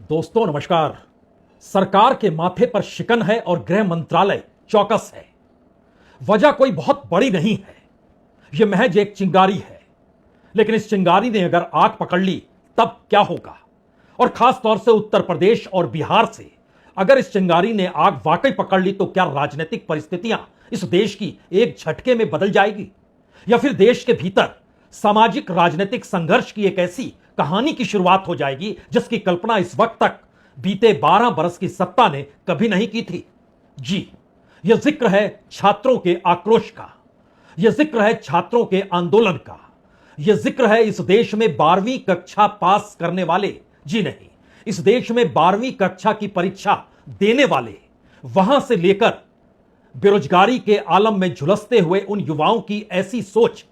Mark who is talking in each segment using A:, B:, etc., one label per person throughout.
A: दोस्तों नमस्कार। सरकार के माथे पर शिकन है और गृह मंत्रालय चौकस है। वजह कोई बहुत बड़ी नहीं है, यह महज एक चिंगारी है। लेकिन इस चिंगारी ने अगर आग पकड़ ली तब क्या होगा, और खास तौर से उत्तर प्रदेश और बिहार से अगर इस चिंगारी ने आग वाकई पकड़ ली तो क्या राजनीतिक परिस्थितियां इस देश की एक झटके में बदल जाएगी, या फिर देश के भीतर सामाजिक राजनीतिक संघर्ष की एक ऐसी कहानी की शुरुआत हो जाएगी जिसकी कल्पना इस वक्त तक बीते 12 बरस की सत्ता ने कभी नहीं की थी। जी, यह जिक्र है छात्रों के आक्रोश का, यह जिक्र है छात्रों के आंदोलन का, यह जिक्र है इस देश में 12वीं कक्षा पास करने वाले, जी नहीं, इस देश में 12वीं कक्षा की परीक्षा देने वाले, वहां से लेकर बेरोजगारी के आलम में झुलसते हुए उन युवाओं की ऐसी सोच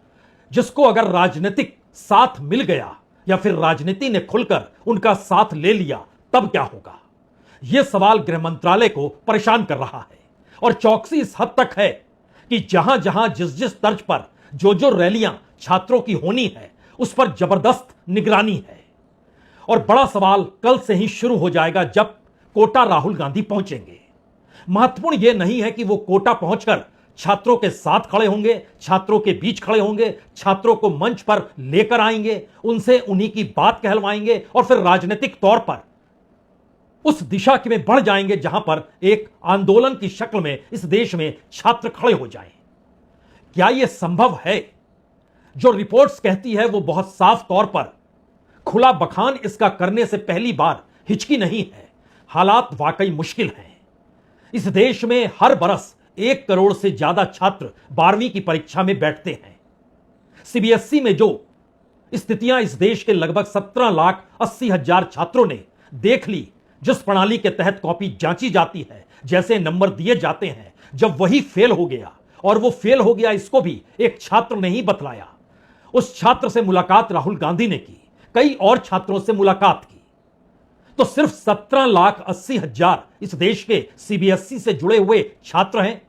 A: जिसको अगर राजनीतिक साथ मिल गया या फिर राजनीति ने खुलकर उनका साथ ले लिया तब क्या होगा। यह सवाल गृह मंत्रालय को परेशान कर रहा है। और चौकसी इस हद तक है कि जहां जहां जिस जिस तर्ज पर जो रैलियां छात्रों की होनी है उस पर जबरदस्त निगरानी है। और बड़ा सवाल कल से ही शुरू हो जाएगा जब कोटा राहुल गांधी पहुंचेंगे। महत्वपूर्ण यह नहीं है कि वो कोटा पहुंचकर छात्रों के साथ खड़े होंगे, छात्रों के बीच खड़े होंगे, छात्रों को मंच पर लेकर आएंगे, उनसे उन्हीं की बात कहलवाएंगे और फिर राजनीतिक तौर पर उस दिशा में बढ़ जाएंगे जहां पर एक आंदोलन की शक्ल में इस देश में छात्र खड़े हो जाएं। क्या यह संभव है? जो रिपोर्ट्स कहती है वो बहुत साफ तौर पर खुला बखान इसका करने से पहली बार हिचकी नहीं है। हालात वाकई मुश्किल हैं। इस देश में हर बरस 1 करोड़ से ज्यादा छात्र 12वीं की परीक्षा में बैठते हैं। सीबीएसई में जो स्थितियां इस देश के लगभग 17,80,000 छात्रों ने देख ली, जिस प्रणाली के तहत कॉपी जांची जाती है, जैसे नंबर दिए जाते हैं, जब वही फेल हो गया, और वो फेल हो गया इसको भी एक छात्र ने ही बतलाया। उस छात्र से मुलाकात राहुल गांधी ने की, कई और छात्रों से मुलाकात की, तो सिर्फ 17,80,000 इस देश के सीबीएसई से जुड़े हुए छात्र हैं,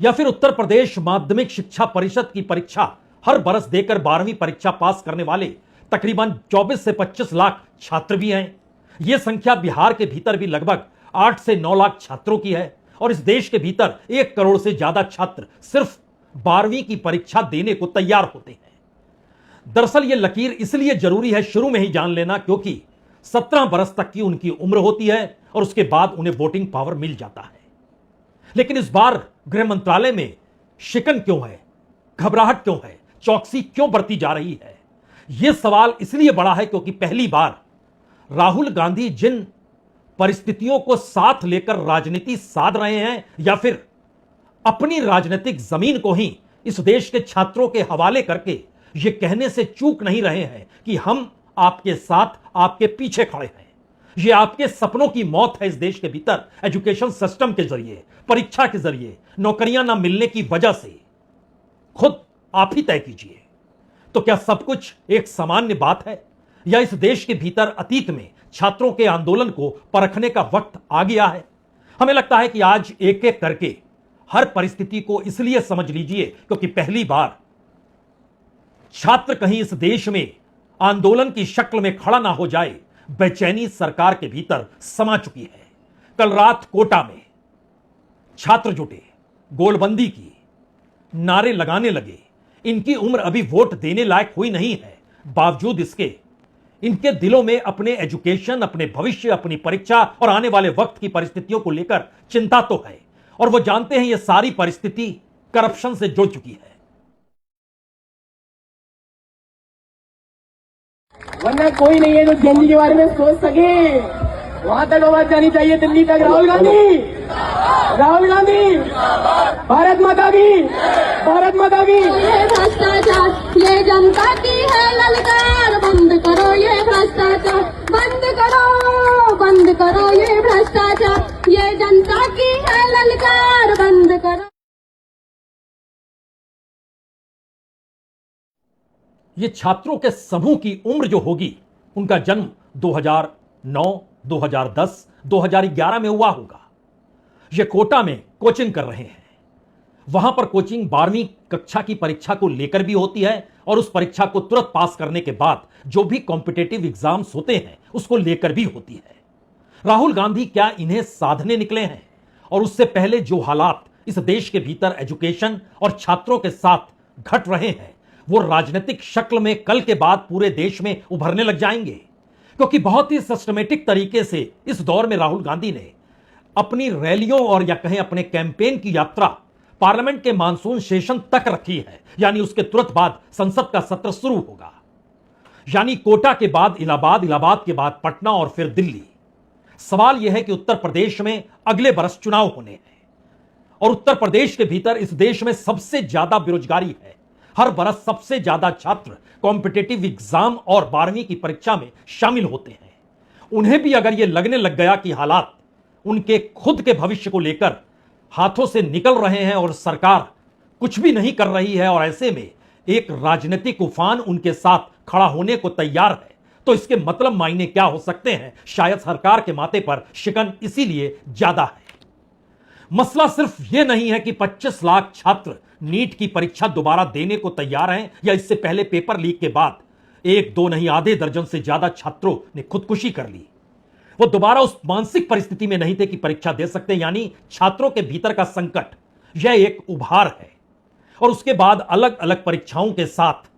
A: या फिर उत्तर प्रदेश माध्यमिक शिक्षा परिषद की परीक्षा हर बरस देकर 12वीं परीक्षा पास करने वाले तकरीबन 24 से 25 लाख छात्र भी हैं। यह संख्या बिहार के भीतर भी लगभग 8 से 9 लाख छात्रों की है, और इस देश के भीतर 1 करोड़ से ज्यादा छात्र सिर्फ 12वीं की परीक्षा देने को तैयार होते हैं। दरअसल यह लकीर इसलिए जरूरी है शुरू में ही जान लेना क्योंकि 17 बरस तक की उनकी उम्र होती है और उसके बाद उन्हें वोटिंग पावर मिल जाता है। लेकिन इस बार गृह मंत्रालय में शिकन क्यों है, घबराहट क्यों है, चौकसी क्यों बरती जा रही है? यह सवाल इसलिए बड़ा है क्योंकि पहली बार राहुल गांधी जिन परिस्थितियों को साथ लेकर राजनीति साध रहे हैं, या फिर अपनी राजनीतिक जमीन को ही इस देश के छात्रों के हवाले करके यह कहने से चूक नहीं रहे हैं कि हम आपके साथ, आपके पीछे खड़े हैं। यह आपके सपनों की मौत है इस देश के भीतर एजुकेशन सिस्टम के जरिए, परीक्षा के जरिए नौकरियां ना मिलने की वजह से। खुद आप ही तय कीजिए। तो क्या सब कुछ एक सामान्य बात है, या इस देश के भीतर अतीत में छात्रों के आंदोलन को परखने का वक्त आ गया है? हमें लगता है कि आज एक एक करके हर परिस्थिति को इसलिए समझ लीजिए क्योंकि पहली बार छात्र कहीं इस देश में आंदोलन की शक्ल में खड़ा ना हो जाए, बेचैनी सरकार के भीतर समा चुकी है। कल रात कोटा में छात्र जुटे, गोलबंदी की, नारे लगाने लगे। इनकी उम्र अभी वोट देने लायक हुई नहीं है, बावजूद इसके इनके दिलों में अपने एजुकेशन, अपने भविष्य, अपनी परीक्षा और आने वाले वक्त की परिस्थितियों को लेकर चिंता तो है, और वो जानते हैं यह सारी परिस्थिति करप्शन से जुड़ चुकी है।
B: वरना कोई नहीं है जो जंग के बारे में सोच सके। वहां तक आवाज जानी चाहिए, दिल्ली तक। राहुल गांधी, राहुल गांधी, भारत माता की, भारत माता की।
C: ये भ्रष्टाचार, ये जनता की है ललकार, बंद करो ये भ्रष्टाचार, बंद करो, बंद करो ये भ्रष्टाचार, ये जनता की है ललकार, बंद करो।
A: ये छात्रों के समूह की उम्र जो होगी, उनका जन्म 2009, 2010, 2011 में हुआ होगा। ये कोटा में कोचिंग कर रहे हैं। वहां पर कोचिंग 12वीं कक्षा की परीक्षा को लेकर भी होती है, और उस परीक्षा को तुरंत पास करने के बाद जो भी कॉम्पिटेटिव एग्जाम्स होते हैं उसको लेकर भी होती है। राहुल गांधी क्या इन्हें साधने निकले हैं? और उससे पहले जो हालात इस देश के भीतर एजुकेशन और छात्रों के साथ घट रहे हैं, वो राजनीतिक शक्ल में कल के बाद पूरे देश में उभरने लग जाएंगे। क्योंकि बहुत ही सिस्टमेटिक तरीके से इस दौर में राहुल गांधी ने अपनी रैलियों और या कहें अपने कैंपेन की यात्रा पार्लियामेंट के मानसून सेशन तक रखी है। यानी उसके तुरंत बाद संसद का सत्र शुरू होगा। यानी कोटा के बाद इलाहाबाद, इलाहाबाद के बाद पटना और फिर दिल्ली। सवाल यह है कि उत्तर प्रदेश में अगले बरस चुनाव होने हैं और उत्तर प्रदेश के भीतर इस देश में सबसे ज्यादा बेरोजगारी है। हर बरस सबसे ज्यादा छात्र कॉम्पिटिटिव एग्जाम और 12वीं की परीक्षा में शामिल होते हैं। उन्हें भी अगर यह लगने लग गया कि हालात उनके खुद के भविष्य को लेकर हाथों से निकल रहे हैं और सरकार कुछ भी नहीं कर रही है और ऐसे में एक राजनीतिक उफान उनके साथ खड़ा होने को तैयार है, तो इसके मतलब मायने क्या हो सकते हैं? शायद सरकार के माथे पर शिकन इसीलिए ज्यादा है। मसला सिर्फ यह नहीं है कि 25 लाख छात्र नीट की परीक्षा दोबारा देने को तैयार हैं या इससे पहले पेपर लीक के बाद एक दो नहीं आधे दर्जन से ज्यादा छात्रों ने खुदकुशी कर ली। वो दोबारा उस मानसिक परिस्थिति में नहीं थे कि परीक्षा दे सकते। यानी छात्रों के भीतर का संकट यह एक उभार है और उसके बाद अलग अलग परीक्षाओं के साथ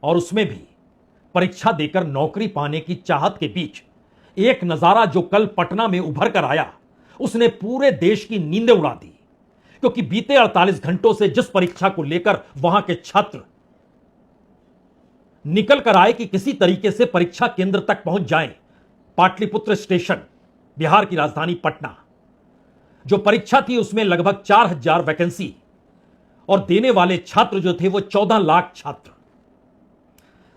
A: और उसमें भी परीक्षा देकर नौकरी पाने की चाहत के बीच एक नजारा जो कल पटना में उभर कर आया, उसने पूरे देश की नींदें उड़ा दी। क्योंकि बीते 48 घंटों से जिस परीक्षा को लेकर वहां के छात्र निकल कर आए कि किसी तरीके से परीक्षा केंद्र तक पहुंच जाएं, पाटलिपुत्र स्टेशन, बिहार की राजधानी पटना, जो परीक्षा थी उसमें लगभग 4000 वैकेंसी और देने वाले छात्र जो थे वो 14 लाख छात्र।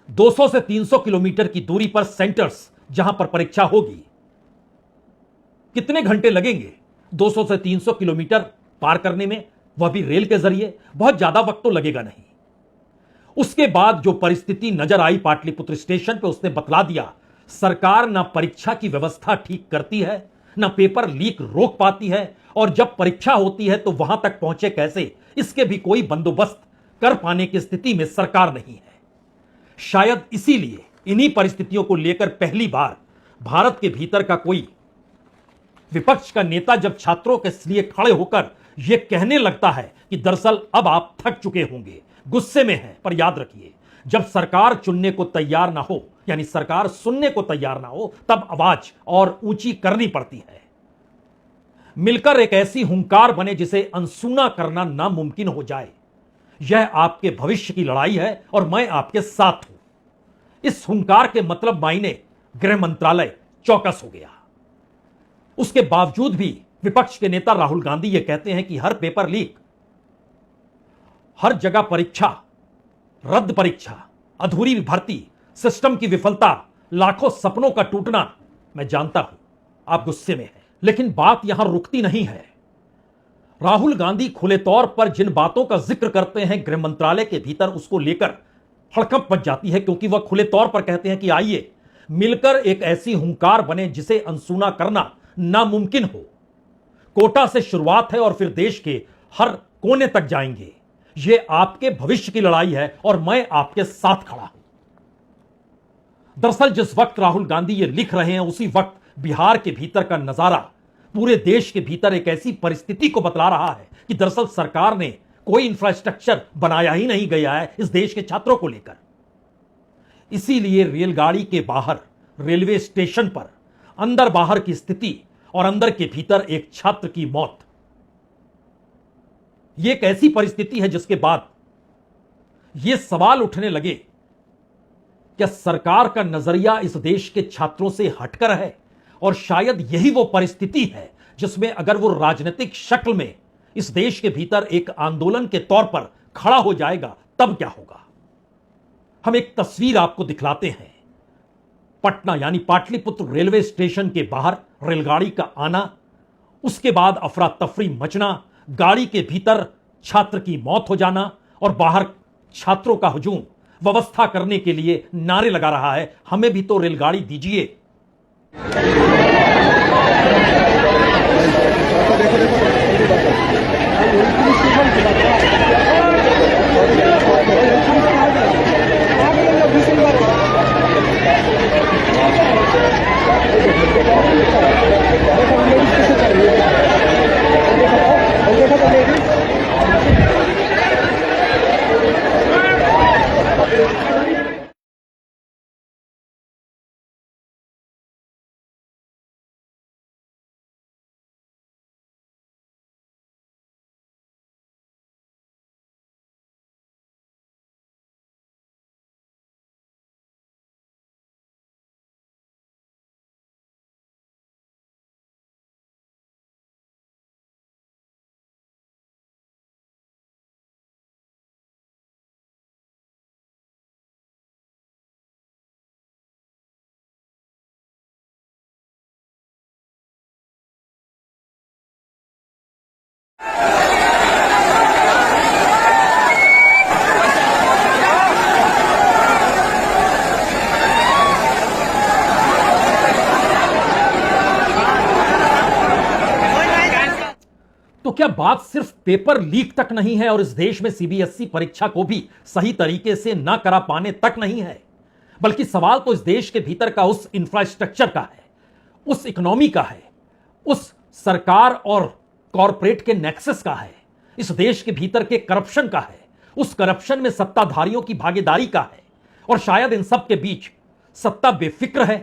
A: 200 से 300 किलोमीटर की दूरी पर सेंटर्स जहां पर परीक्षा होगी। कितने घंटे लगेंगे 200 से 300 किलोमीटर पार करने में, वह भी रेल के जरिए? बहुत ज्यादा वक्त तो लगेगा नहीं। उसके बाद जो परिस्थिति नजर आई पाटलिपुत्र स्टेशन पे, उसने बतला दिया सरकार ना परीक्षा की व्यवस्था ठीक करती है, ना पेपर लीक रोक पाती है और जब परीक्षा होती है तो वहां तक पहुंचे कैसे, इसके भी कोई बंदोबस्त कर पाने की स्थिति में सरकार नहीं है। शायद इसीलिए इन्हीं परिस्थितियों को लेकर पहली बार भारत के भीतर का कोई विपक्ष का नेता जब छात्रों के लिए खड़े होकर यह कहने लगता है कि दरअसल अब आप थक चुके होंगे, गुस्से में हैं, पर याद रखिए जब सरकार चुनने को तैयार ना हो, यानी सरकार सुनने को तैयार ना हो, तब आवाज और ऊंची करनी पड़ती है। मिलकर एक ऐसी हुंकार बने जिसे अनसुना करना नामुमकिन हो जाए। यह आपके भविष्य की लड़ाई है और मैं आपके साथ हूं। इस हुंकार के मतलब मायने गृह मंत्रालय चौकस हो गया। उसके बावजूद भी विपक्ष के नेता राहुल गांधी यह कहते हैं कि हर पेपर लीक, हर जगह परीक्षा, रद्द परीक्षा, अधूरी भर्ती, सिस्टम की विफलता, लाखों सपनों का टूटना। मैं जानता हूं आप गुस्से में हैं, लेकिन बात यहां रुकती नहीं है। राहुल गांधी खुले तौर पर जिन बातों का जिक्र करते हैं गृह मंत्रालय के भीतर, उसको लेकर हड़कंप मच जाती है, क्योंकि वह खुले तौर पर कहते हैं कि आइए मिलकर एक ऐसी हुंकार बने जिसे अनसुना करना नामुमकिन हो। कोटा से शुरुआत है और फिर देश के हर कोने तक जाएंगे। यह आपके भविष्य की लड़ाई है और मैं आपके साथ खड़ा हूं। दरअसल जिस वक्त राहुल गांधी ये लिख रहे हैं, उसी वक्त बिहार के भीतर का नजारा पूरे देश के भीतर एक ऐसी परिस्थिति को बतला रहा है कि दरअसल सरकार ने कोई इंफ्रास्ट्रक्चर बनाया ही नहीं गया है इस देश के छात्रों को लेकर। इसीलिए रेलगाड़ी के बाहर, रेलवे स्टेशन पर अंदर बाहर की स्थिति और अंदर के भीतर एक छात्र की मौत, यह एक ऐसी परिस्थिति है जिसके बाद यह सवाल उठने लगे क्या सरकार का नजरिया इस देश के छात्रों से हटकर है? और शायद यही वो परिस्थिति है जिसमें अगर वो राजनीतिक शक्ल में इस देश के भीतर एक आंदोलन के तौर पर खड़ा हो जाएगा, तब क्या होगा। हम एक तस्वीर आपको दिखलाते हैं। पटना यानी पाटलिपुत्र रेलवे स्टेशन के बाहर रेलगाड़ी का आना, उसके बाद अफरा तफरी मचना, गाड़ी के भीतर छात्र की मौत हो जाना और बाहर छात्रों का हुजूम व्यवस्था करने के लिए नारे लगा रहा है, हमें भी तो रेलगाड़ी दीजिए। यह बात सिर्फ पेपर लीक तक नहीं है और इस देश में सीबीएसई परीक्षा को भी सही तरीके से ना करा पाने तक नहीं है, बल्कि सवाल तो इस देश के भीतर का उस इंफ्रास्ट्रक्चर का है, उस इकोनॉमी का है, उस सरकार और कॉरपोरेट के नेक्सस का है, इस देश के भीतर के करप्शन का है, उस करप्शन में सत्ताधारियों की भागीदारी का है। और शायद इन सब के बीच सत्ता बेफिक्र है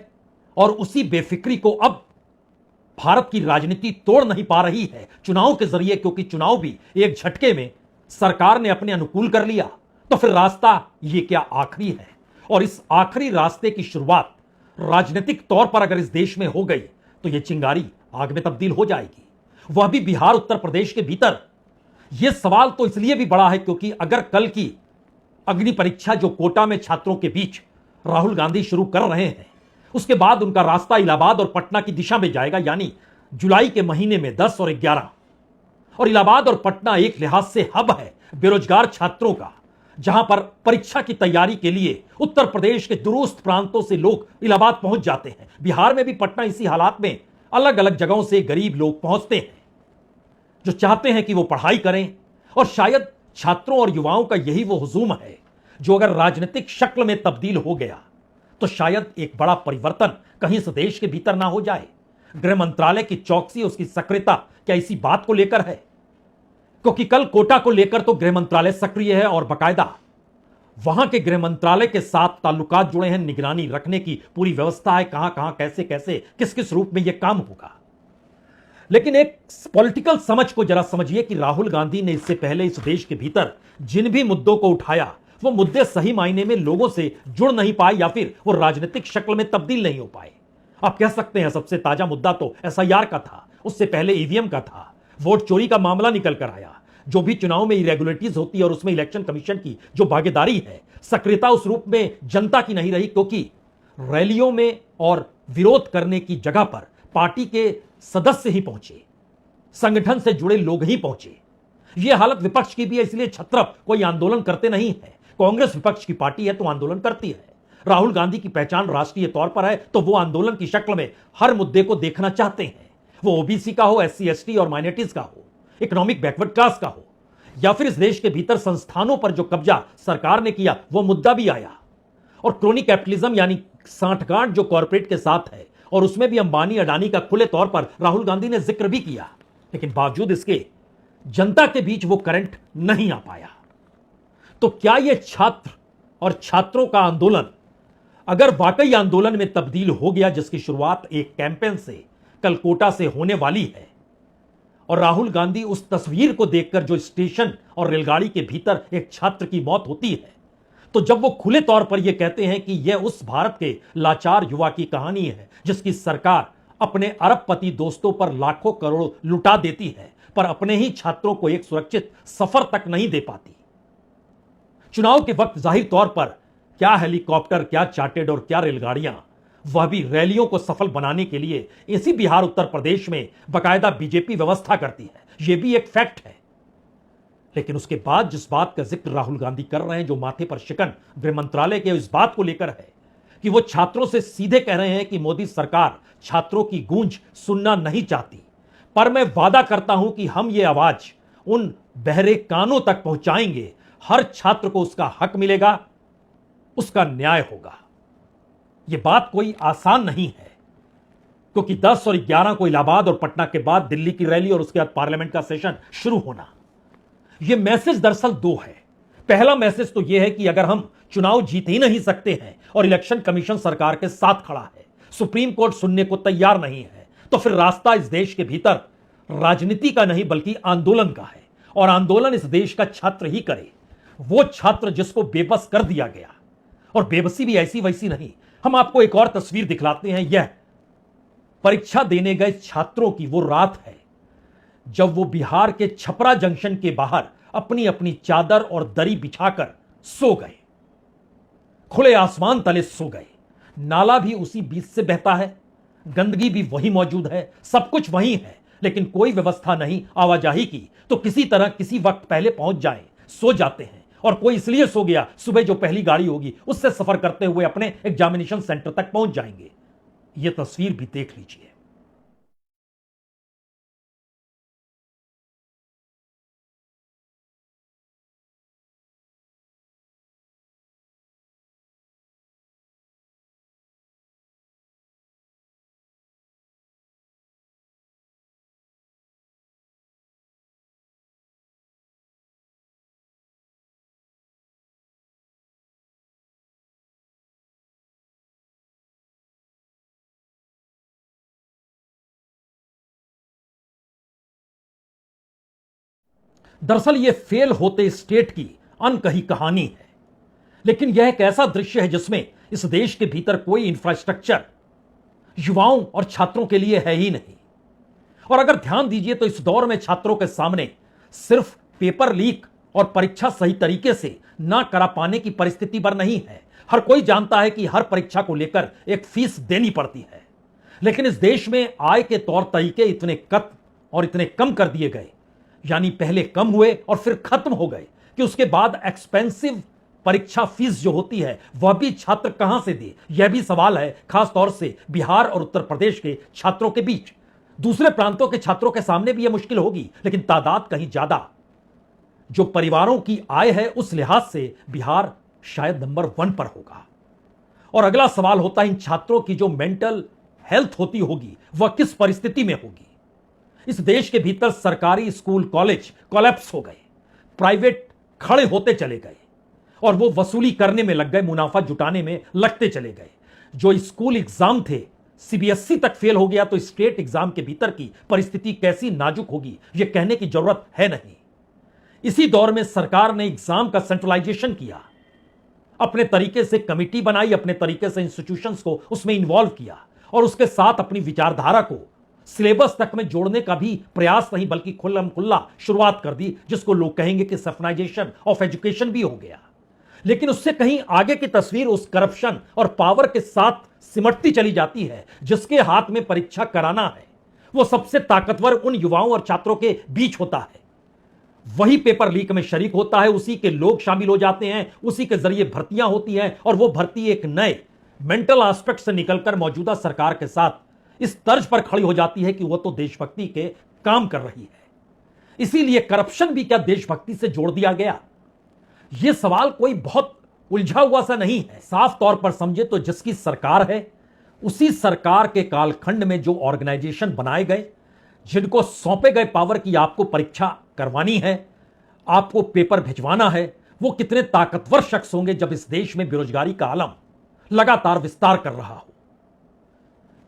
A: और उसी बेफिक्री को अब भारत की राजनीति तोड़ नहीं पा रही है चुनाव के जरिए, क्योंकि चुनाव भी एक झटके में सरकार ने अपने अनुकूल कर लिया। तो फिर रास्ता ये क्या आखिरी है? और इस आखिरी रास्ते की शुरुआत राजनीतिक तौर पर अगर इस देश में हो गई तो यह चिंगारी आग में तब्दील हो जाएगी, वह भी बिहार उत्तर प्रदेश के भीतर। यह सवाल तो इसलिए भी बड़ा है क्योंकि अगर कल की अग्नि परीक्षा जो कोटा में छात्रों के बीच राहुल गांधी शुरू कर रहे हैं, उसके बाद उनका रास्ता इलाहाबाद और पटना की दिशा में जाएगा, यानी जुलाई के महीने में 10 और 11। और इलाहाबाद और पटना एक लिहाज से हब है बेरोजगार छात्रों का, जहां पर परीक्षा की तैयारी के लिए उत्तर प्रदेश के दूरस्थ प्रांतों से लोग इलाहाबाद पहुंच जाते हैं। बिहार में भी पटना इसी हालात में अलग अलग जगहों से गरीब लोग पहुंचते हैं जो चाहते हैं कि वो पढ़ाई करें। और शायद छात्रों और युवाओं का यही वो हुजूम है जो अगर राजनीतिक शक्ल में तब्दील हो गया तो शायद एक बड़ा परिवर्तन कहीं इस देश के भीतर ना हो जाए। गृह मंत्रालय की चौकसी, उसकी सक्रियता क्या इसी बात को लेकर है? क्योंकि कल कोटा को लेकर तो गृह मंत्रालय सक्रिय है और बाकायदा वहां के गृह मंत्रालय के साथ ताल्लुकात जुड़े हैं, निगरानी रखने की पूरी व्यवस्था है, कहां कहां कैसे कैसे किस किस रूप में यह काम होगा। लेकिन एक पॉलिटिकल समझ को जरा समझिए कि राहुल गांधी ने इससे पहले इस देश के भीतर जिन भी मुद्दों को उठाया वो मुद्दे सही मायने में लोगों से जुड़ नहीं पाए या फिर वो राजनीतिक शक्ल में तब्दील नहीं हो पाए। आप कह सकते हैं सबसे ताजा मुद्दा तो एसआईआर का था, उससे पहले ईवीएम का था, वोट चोरी का मामला निकल कर आया, जो भी चुनाव में इरेगुलरिटीज होती है और उसमें इलेक्शन कमीशन की जो भागीदारी है, सक्रियता उस रूप में जनता की नहीं रही, क्योंकि रैलियों में और विरोध करने की जगह पर पार्टी के सदस्य ही पहुंचे, संगठन से जुड़े लोग ही पहुंचे। यह हालत विपक्ष की भी है, इसलिए छत्रप कोई आंदोलन करते नहीं है। कांग्रेस विपक्ष की पार्टी है तो आंदोलन करती है। राहुल गांधी की पहचान राष्ट्रीय तौर पर है तो वो आंदोलन की शक्ल में हर मुद्दे को देखना चाहते हैं, वो ओबीसी का हो, एससी एसटी और माइनॉरिटीज का हो, इकोनॉमिक बैकवर्ड क्लास का हो, या फिर इस देश के भीतर संस्थानों पर जो कब्जा सरकार ने किया वो मुद्दा भी आया। और क्रोनी कैपिटलिज्म यानी सांठगांठ जो कॉर्पोरेट के साथ है, और उसमें भी अंबानी अडानी का खुले तौर पर राहुल गांधी ने जिक्र भी किया, लेकिन बावजूद इसके जनता के बीच वो करंट नहीं आ पाया। तो क्या यह छात्र और छात्रों का आंदोलन अगर वाकई आंदोलन में तब्दील हो गया, जिसकी शुरुआत एक कैंपेन से कल कोटा से होने वाली है, और राहुल गांधी उस तस्वीर को देखकर जो स्टेशन और रेलगाड़ी के भीतर एक छात्र की मौत होती है, तो जब वो खुले तौर पर यह कहते हैं कि यह उस भारत के लाचार युवा की कहानी है जिसकी सरकार अपने अरबपति दोस्तों पर लाखों करोड़ लुटा देती है पर अपने ही छात्रों को एक सुरक्षित सफर तक नहीं दे पाती। चुनाव के वक्त जाहिर तौर पर क्या हेलीकॉप्टर, क्या चार्टेड और क्या रेलगाड़ियां, वह भी रैलियों को सफल बनाने के लिए इसी बिहार उत्तर प्रदेश में बाकायदा बीजेपी व्यवस्था करती है, यह भी एक फैक्ट है। लेकिन उसके बाद जिस बात का जिक्र राहुल गांधी कर रहे हैं, जो माथे पर शिकन गृह मंत्रालय के इस बात को लेकर है कि वो छात्रों से सीधे कह रहे हैं कि मोदी सरकार छात्रों की गूंज सुनना नहीं चाहती, पर मैं वादा करता हूं कि हम ये आवाज उन बहरे कानों तक पहुंचाएंगे, हर छात्र को उसका हक मिलेगा, उसका न्याय होगा। यह बात कोई आसान नहीं है, क्योंकि 10 और 11 को इलाहाबाद और पटना के बाद दिल्ली की रैली और उसके बाद पार्लियामेंट का सेशन शुरू होना। यह मैसेज दरअसल दो है। पहला मैसेज तो यह है कि अगर हम चुनाव जीत ही नहीं सकते हैं और इलेक्शन कमीशन सरकार के साथ खड़ा है, सुप्रीम कोर्ट सुनने को तैयार नहीं है, तो फिर रास्ता इस देश के भीतर राजनीति का नहीं बल्कि आंदोलन का है। और आंदोलन इस देश का छात्र ही करे, वो छात्र जिसको बेबस कर दिया गया। और बेबसी भी ऐसी वैसी नहीं। हम आपको एक और तस्वीर दिखलाते हैं। यह परीक्षा देने गए छात्रों की वो रात है जब वो बिहार के छपरा जंक्शन के बाहर अपनी अपनी चादर और दरी बिछाकर सो गए, खुले आसमान तले सो गए। नाला भी उसी बीच से बहता है, गंदगी भी वही मौजूद है, सब कुछ वही है, लेकिन कोई व्यवस्था नहीं आवाजाही की। तो किसी तरह किसी वक्त पहले पहुंच जाए, सो जाते हैं। और कोई इसलिए सो गया, सुबह जो पहली गाड़ी होगी उससे सफर करते हुए अपने एग्जामिनेशन सेंटर तक पहुंच जाएंगे। यह तस्वीर भी देख लीजिए। दरअसल यह फेल होते स्टेट की अनकही कहानी है, लेकिन यह एक ऐसा दृश्य है जिसमें इस देश के भीतर कोई इंफ्रास्ट्रक्चर युवाओं और छात्रों के लिए है ही नहीं। और अगर ध्यान दीजिए तो इस दौर में छात्रों के सामने सिर्फ पेपर लीक और परीक्षा सही तरीके से ना करा पाने की परिस्थिति पर नहीं है। हर कोई जानता है कि हर परीक्षा को लेकर एक फीस देनी पड़ती है, लेकिन इस देश में आय के तौर तरीके इतने कट और इतने कम कर दिए गए, यानी पहले कम हुए और फिर खत्म हो गए, कि उसके बाद एक्सपेंसिव परीक्षा फीस जो होती है वह भी छात्र कहां से दे, यह भी सवाल है, खास तौर से बिहार और उत्तर प्रदेश के छात्रों के बीच। दूसरे प्रांतों के छात्रों के सामने भी यह मुश्किल होगी, लेकिन तादाद कहीं ज्यादा जो परिवारों की आय है उस लिहाज से बिहार शायद नंबर 1 पर होगा। और अगला सवाल होता है इन छात्रों की जो मेंटल हेल्थ होती होगी वह किस परिस्थिति में होगी। इस देश के भीतर सरकारी स्कूल कॉलेज कोलैप्स हो गए, प्राइवेट खड़े होते चले गए और वो वसूली करने में लग गए, मुनाफा जुटाने में लगते चले गए। जो स्कूल एग्जाम थे सीबीएसई तक फेल हो गया, तो स्टेट एग्जाम के भीतर की परिस्थिति कैसी नाजुक होगी यह कहने की जरूरत है नहीं। इसी दौर में सरकार ने एग्जाम का सेंट्रलाइजेशन किया, अपने तरीके से कमिटी बनाई, अपने तरीके से इंस्टीट्यूशंस को उसमें इन्वॉल्व किया और उसके साथ अपनी विचारधारा को सिलेबस तक में जोड़ने का भी प्रयास नहीं बल्कि खुल्लम खुल्ला शुरुआत कर दी, जिसको लोग कहेंगे कि सफनाइजेशन ऑफ एजुकेशन भी हो गया। लेकिन उससे कहीं आगे की तस्वीर उस करप्शन और पावर के साथ सिमटती चली जाती है जिसके हाथ में परीक्षा कराना है। वो सबसे ताकतवर उन युवाओं और छात्रों के बीच होता है, वही पेपर लीक में शरीक होता है, उसी के लोग शामिल हो जाते हैं, उसी के जरिए भर्तियां होती हैं और वो भर्ती एक नए मेंटल एस्पेक्ट से निकलकर मौजूदा सरकार के साथ इस तर्ज पर खड़ी हो जाती है कि वो तो देशभक्ति के काम कर रही है। इसीलिए करप्शन भी क्या देशभक्ति से जोड़ दिया गया? यह सवाल कोई बहुत उलझा हुआ सा नहीं है। साफ तौर पर समझे तो जिसकी सरकार है उसी सरकार के कालखंड में जो ऑर्गेनाइजेशन बनाए गए, जिनको सौंपे गए पावर की आपको परीक्षा करवानी है, आपको पेपर भिजवाना है, वो कितने ताकतवर शख्स होंगे जब इस देश में बेरोजगारी का आलम लगातार विस्तार कर रहा हो।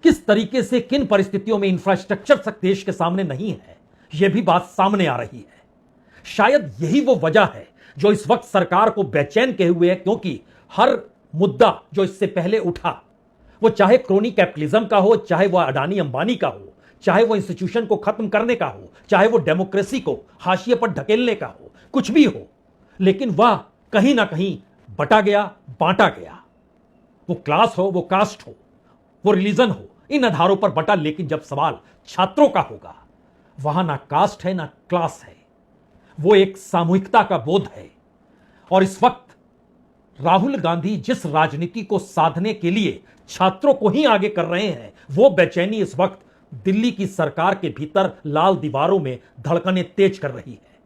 A: किस तरीके से किन परिस्थितियों में इंफ्रास्ट्रक्चर तक देश के सामने नहीं है, यह भी बात सामने आ रही है। शायद यही वो वजह है जो इस वक्त सरकार को बेचैन किए हुए है, क्योंकि हर मुद्दा जो इससे पहले उठा, वो चाहे क्रोनी कैपिटलिज्म का हो, चाहे वह अडानी अंबानी का हो, चाहे वो इंस्टीट्यूशन को खत्म करने का हो, चाहे वो डेमोक्रेसी को हाशिए पर ढकेलने का हो, कुछ भी हो, लेकिन वह कहीं ना कहीं बटा गया, बांटा गया। वो क्लास हो, वो कास्ट हो, वो रिलीजन हो, इन आधारों पर बटा। लेकिन जब सवाल छात्रों का होगा, वहां ना कास्ट है ना क्लास है, वो एक सामूहिकता का बोध है। और इस वक्त राहुल गांधी जिस राजनीति को साधने के लिए छात्रों को ही आगे कर रहे हैं, वो बेचैनी इस वक्त दिल्ली की सरकार के भीतर लाल दीवारों में धड़कनें तेज कर रही है।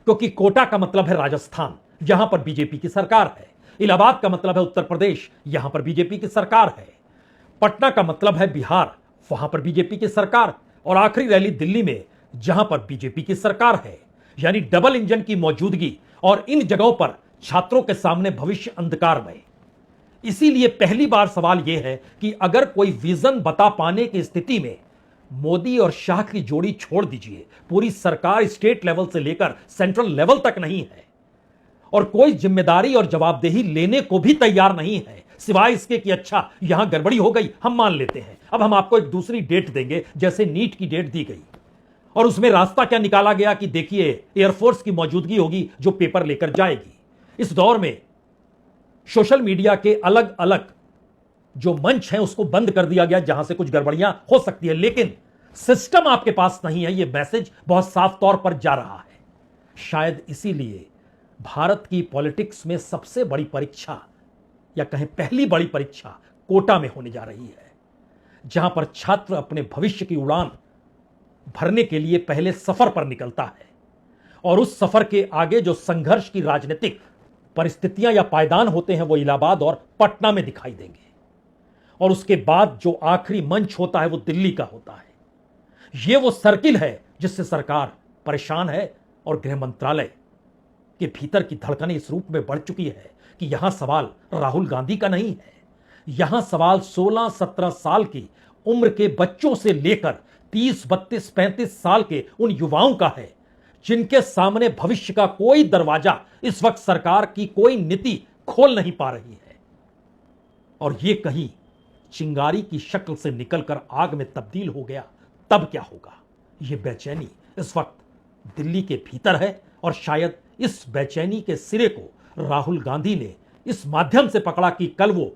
A: क्योंकि कोटा का मतलब है राजस्थान, यहां पर बीजेपी की सरकार है। इलाहाबाद का मतलब है उत्तर प्रदेश, यहां पर बीजेपी की सरकार है। पटना का मतलब है बिहार, वहां पर बीजेपी की सरकार। और आखिरी रैली दिल्ली में, जहां पर बीजेपी की सरकार है। यानी डबल इंजन की मौजूदगी, और इन जगहों पर छात्रों के सामने भविष्य अंधकारमय। इसीलिए पहली बार सवाल यह है कि अगर कोई विजन बता पाने की स्थिति में मोदी और शाह की जोड़ी छोड़ दीजिए, पूरी सरकार स्टेट लेवल से लेकर सेंट्रल लेवल तक नहीं है और कोई जिम्मेदारी और जवाबदेही लेने को भी तैयार नहीं है, सिवाय इसके कि अच्छा यहां गड़बड़ी हो गई, हम मान लेते हैं, अब हम आपको एक दूसरी डेट देंगे, जैसे नीट की डेट दी गई और उसमें रास्ता क्या निकाला गया कि देखिए एयरफोर्स की मौजूदगी होगी जो पेपर लेकर जाएगी। इस दौर में सोशल मीडिया के अलग अलग जो मंच हैं उसको बंद कर दिया गया जहां से कुछ गड़बड़ियां हो सकती है, लेकिन सिस्टम आपके पास नहीं है। यह मैसेज बहुत साफ तौर पर जा रहा है। शायद इसीलिए भारत की पॉलिटिक्स में सबसे बड़ी परीक्षा, या कहें पहली बड़ी परीक्षा, कोटा में होने जा रही है, जहां पर छात्र अपने भविष्य की उड़ान भरने के लिए पहले सफर पर निकलता है और उस सफर के आगे जो संघर्ष की राजनीतिक परिस्थितियां या पायदान होते हैं वो इलाहाबाद और पटना में दिखाई देंगे। और उसके बाद जो आखिरी मंच होता है वो दिल्ली का होता है। यह वो सर्किल है जिससे सरकार परेशान है और गृह मंत्रालय के भीतर की धड़कनें इस रूप में बढ़ चुकी है कि यहां सवाल राहुल गांधी का नहीं है, यहां सवाल 16-17 साल की उम्र के बच्चों से लेकर 30, 32, 35 साल के उन युवाओं का है जिनके सामने भविष्य का कोई दरवाजा इस वक्त सरकार की कोई नीति खोल नहीं पा रही है, और ये कहीं चिंगारी की शक्ल से निकलकर आग में तब्दील हो गया, तब क्या होगा? ये बेचैनी इस वक्त दिल्ली के भीतर है, और शायद इस बेचैनी के सिरे को राहुल गांधी ने इस माध्यम से पकड़ा कि कल वो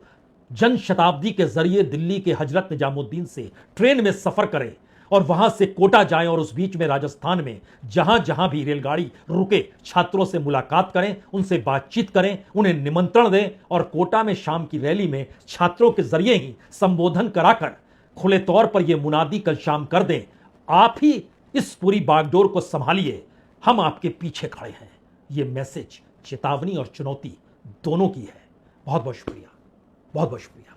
A: जन शताब्दी के जरिए दिल्ली के हजरत निजामुद्दीन से ट्रेन में सफर करें और वहां से कोटा जाएं, और उस बीच में राजस्थान में जहां जहां भी रेलगाड़ी रुके छात्रों से मुलाकात करें, उनसे बातचीत करें, उन्हें निमंत्रण दें, और कोटा में शाम की रैली में छात्रों के जरिए ही संबोधन कराकर खुले तौर पर यह मुनादी कल शाम कर दें, आप ही इस पूरी बागडोर को संभालिए, हम आपके पीछे खड़े हैं। यह मैसेज चेतावनी और चुनौती दोनों की है। बहुत बहुत शुक्रिया, बहुत बहुत शुक्रिया।